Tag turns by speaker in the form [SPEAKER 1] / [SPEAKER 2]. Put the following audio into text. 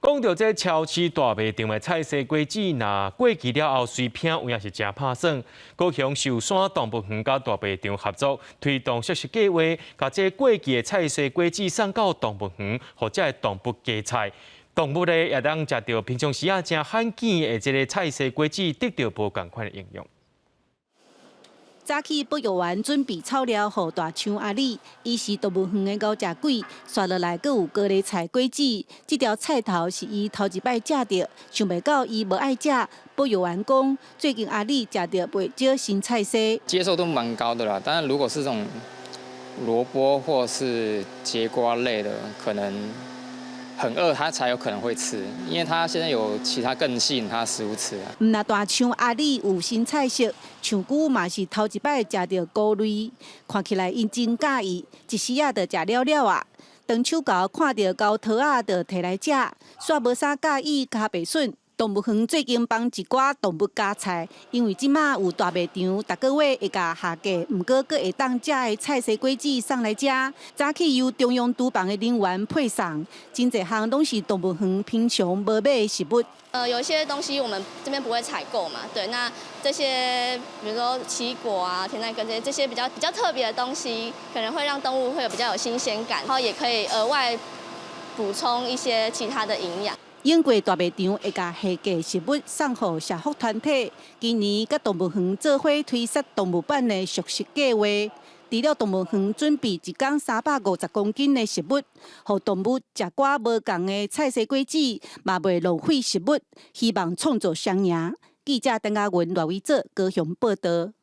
[SPEAKER 1] 讲到这超市大卖场的菜色果子，若过期了后随品有影是真拍算。高雄寿山动物园甲大卖场合作，推动熟食计划，把这过期的菜色果子送到动物园，或者动物加菜。动物咧也当食到平常时真罕见的这个菜色果子，得到无同款的营养。
[SPEAKER 2] 早起保育员准备草料给大象阿里，伊是动物园的高食鬼，刷落来阁有高丽菜果子。这条菜头是伊头一摆食到，想袂到伊无爱食。保育员讲，最近阿里食到袂少新菜色，
[SPEAKER 3] 接受度蛮高的啦。当然，如果是这种萝卜或是节瓜类的，可能很饿，他才有可能会吃，因为他现在有其他更吸引他的食物吃啊。
[SPEAKER 2] 毋那大象阿里有新菜色，香菇嘛是头一摆食到菇类，看起来因真介意，一时仔就食了了啊。当手高看到高桃仔就摕来食，煞无啥介意加白笋。动物园最近帮一寡动物加菜，因为即马有大卖场，逐个月会甲下架，毋过阁会当食的菜色果子送来食。早起由中央厨房的人员配送，真侪项拢是动物园平常无买的食物。
[SPEAKER 4] 有一些东西我们这边不会采购嘛，对，那这些比如说奇异果啊、甜菜根这些比较特别的东西，可能会让动物会有比较有新鲜感，然后也可以额外补充一些其他的营养。
[SPEAKER 2] 英国大卖场会甲下架食物送予社福团体，今年甲动物园做伙推出动物版的熟食计划。除了动物园准备一天350公斤的食物，让动物食寡无同的菜色果子，嘛袂浪费食物，希望创造双赢。记者邓家文、赖伟哲高雄报道。